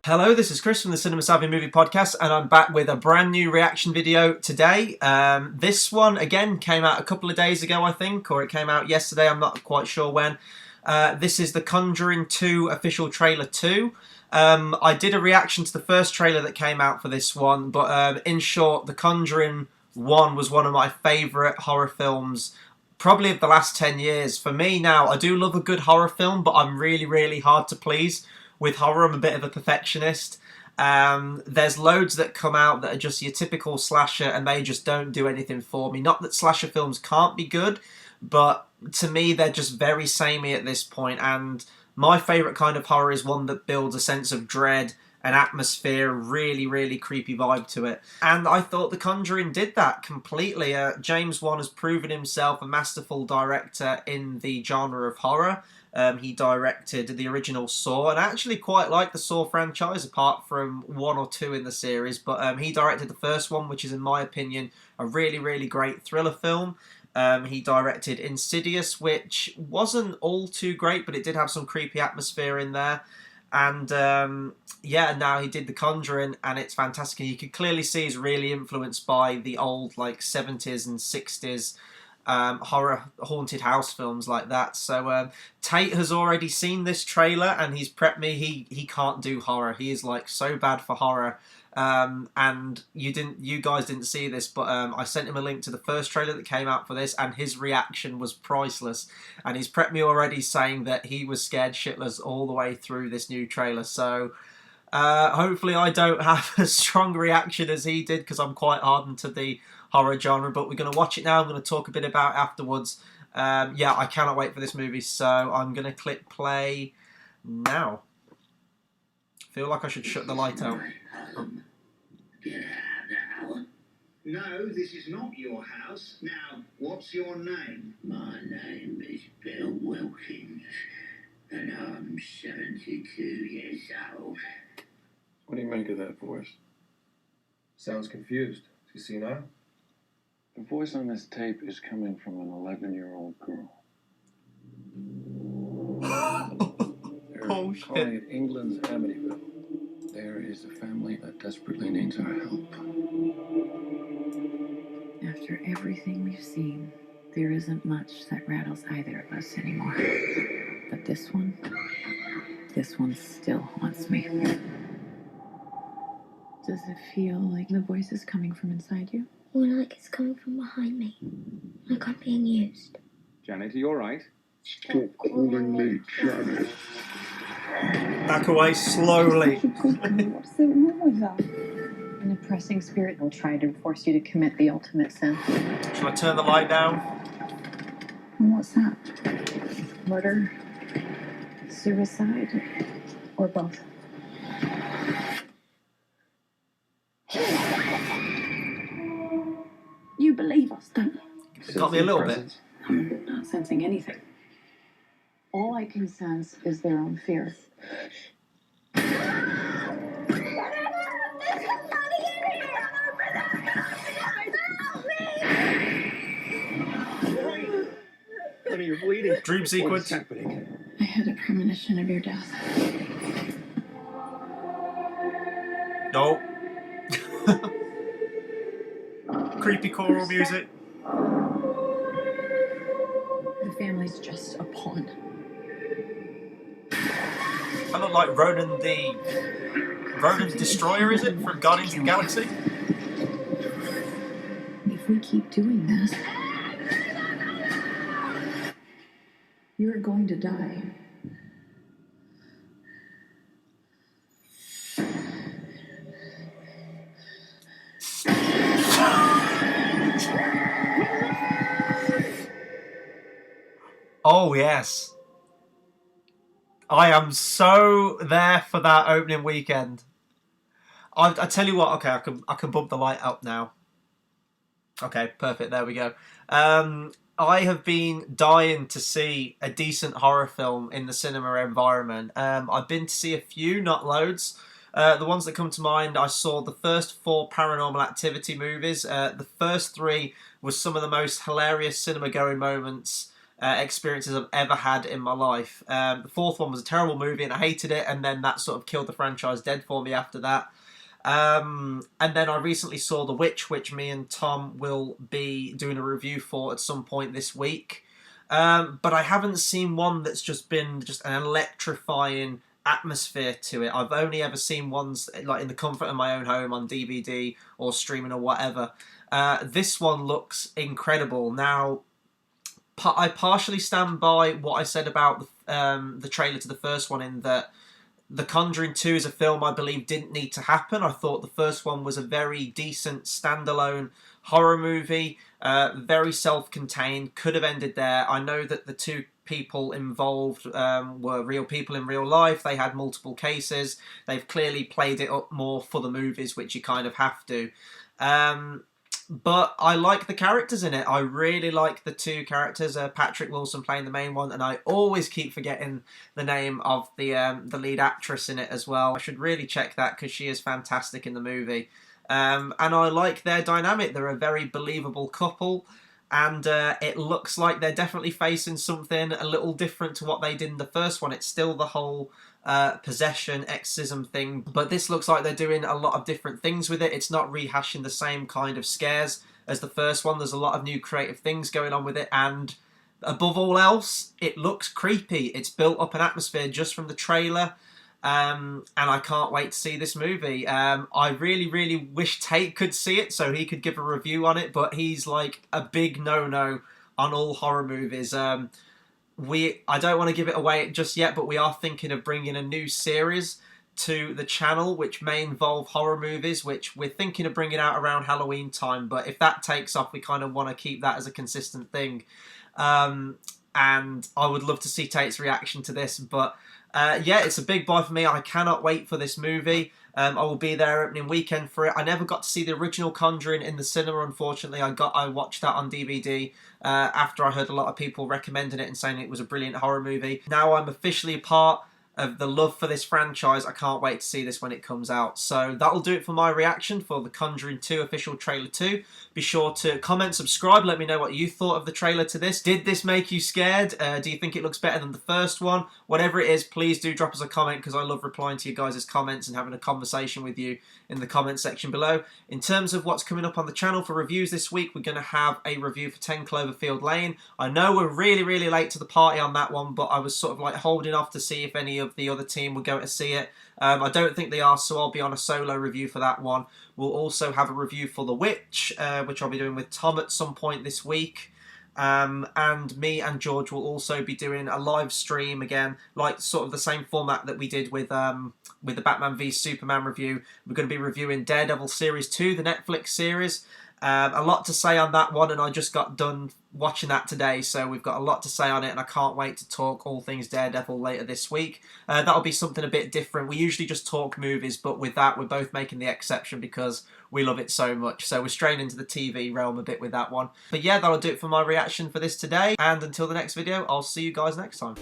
Hello, this is Chris from the Cinema Savvy Movie Podcast, and I'm back with a brand new reaction video today. This one, again, came out a couple of days ago, I think, or it came out yesterday, I'm not quite sure when. This is the Conjuring 2 official trailer 2. I did a reaction to the first trailer that came out for this one, but in short, the Conjuring 1 was one of my favourite horror films probably of the last 10 years. For me now, I do love a good horror film, but I'm really hard to please. With horror, I'm a bit of a perfectionist. There's loads that come out that are just your typical slasher, and they just don't do anything for me. Not that slasher films can't be good, but to me, they're just very samey at this point. And my favourite kind of horror is one that builds a sense of dread, an atmosphere, really creepy vibe to it. And I thought The Conjuring did that completely. James Wan has proven himself a masterful director in the genre of horror. He directed the original Saw, and I actually quite like the Saw franchise, apart from 1 or 2 in the series. But he directed the first one, which is, in my opinion, a really great thriller film. He directed Insidious, which wasn't all too great, but it did have some creepy atmosphere in there. And yeah, now he did The Conjuring, and it's fantastic. You can clearly see he's really influenced by the old, like, 70s and 60s horror haunted house films like that. So Tate has already seen this trailer, and he's prepped me. He can't do horror. He is like so bad for horror. And you guys didn't see this, but I sent him a link to the first trailer that came out for this, and his reaction was priceless. And he's prepped me already, saying that he was scared shitless all the way through this new trailer. So hopefully I don't have a strong reaction as he did, because I'm quite hardened to the horror genre, but we're going to watch it now. I'm going to talk a bit about it afterwards. Yeah, I cannot wait for this movie, so I'm going to click play now. Feel like I should shut the light out. No, this is not your house. Now, what's your name? My name is Bill Wilkins, and I'm 72 years old. What do you make of that voice? Sounds confused. Is he senile? The voice on this tape is coming from an 11-year-old girl. They're calling it England's Amityville. There is a family that desperately needs our help. After everything we've seen, there isn't much that rattles either of us anymore. But this one still haunts me. Does it feel like the voice is coming from inside you? Or like it's coming from behind me. Like I'm being used. Janet, are you alright? Stop calling me Janet. Back away slowly. What's the wrong with that? An oppressing spirit will try to force you to commit the ultimate sin. Shall I turn the light down? And what's that? Murder? Suicide? Or both? You believe us, don't you? It got me a little bit. I'm not sensing anything. All I can sense is their own fear. Honey, you're bleeding. Dream sequence. What's happening? I had a premonition of your death. No. Creepy choral music. The family's just a pawn. I look like Ronan the Destroyer, is it? From Guardians of the Galaxy? If we keep doing this, you're going to die. Oh, yes. I am so there for that opening weekend. I tell you what, okay, I can bump the light up now. Okay, perfect, there we go. I have been dying to see a decent horror film in the cinema environment. I've been to see a few, not loads. The ones that come to mind, I saw the first 4 Paranormal Activity movies. The first 3 was some of the most hilarious cinema-going moments experiences I've ever had in my life. The fourth one was a terrible movie and I hated it, and then that sort of killed the franchise dead for me after that. And then I recently saw The Witch, which me and Tom will be doing a review for at some point this week. But I haven't seen one that's just been just an electrifying atmosphere to it. I've only ever seen ones like in the comfort of my own home on DVD or streaming or whatever. This one looks incredible. Now, I partially stand by what I said about the trailer to the first one, in that The Conjuring 2 is a film I believe didn't need to happen. I thought the first one was a very decent standalone horror movie, very self-contained, could have ended there. I know that the two people involved were real people in real life. They had multiple cases. They've clearly played it up more for the movies, which you kind of have to. But I like the characters in it. I really like the two characters, Patrick Wilson playing the main one, and I always keep forgetting the name of the lead actress in it as well. I should really check that because she is fantastic in the movie. And I like their dynamic. They're a very believable couple, and it looks like they're definitely facing something a little different to what they did in the first one. It's still the whole possession, exorcism thing, but this looks like they're doing a lot of different things with it. It's not rehashing the same kind of scares as the first one. There's a lot of new creative things going on with it, and above all else, it looks creepy. It's built up an atmosphere just from the trailer, and I can't wait to see this movie. I really wish Tate could see it so he could give a review on it, but he's like a big no-no on all horror movies. I don't want to give it away just yet, but we are thinking of bringing a new series to the channel, which may involve horror movies, which we're thinking of bringing out around Halloween time. But if that takes off, we kind of want to keep that as a consistent thing. And I would love to see Tate's reaction to this. But yeah, it's a big buy for me. I cannot wait for this movie. I will be there opening weekend for it. I never got to see the original Conjuring in the cinema, unfortunately. I watched that on DVD after I heard a lot of people recommending it and saying it was a brilliant horror movie. Now I'm officially a part of the love for this franchise. I can't wait to see this when it comes out. So that'll do it for my reaction for The Conjuring 2 official trailer 2. Be sure to comment, subscribe, let me know what you thought of the trailer to this. Did this make you scared? Do you think it looks better than the first one? Whatever it is, please do drop us a comment, because I love replying to you guys' comments and having a conversation with you in the comment section below. In terms of what's coming up on the channel for reviews this week, we're going to have a review for 10 Cloverfield Lane. I know we're really late to the party on that one, but I was sort of like holding off to see if any of the other team would go to see it. I don't think they are, so I'll be on a solo review for that one. We'll also have a review for The Witch, which I'll be doing with Tom at some point this week. And me and George will also be doing a live stream again, like sort of the same format that we did with the Batman v Superman review. We're going to be reviewing Daredevil Series 2, the Netflix series. A lot to say on that one, and I just got done watching that today, so we've got a lot to say on it, and I can't wait to talk all things Daredevil later this week. That'll be something a bit different. We usually just talk movies, but with that, we're both making the exception because we love it so much. So we're straying into the TV realm a bit with that one. But yeah, that'll do it for my reaction for this today, and until the next video, I'll see you guys next time.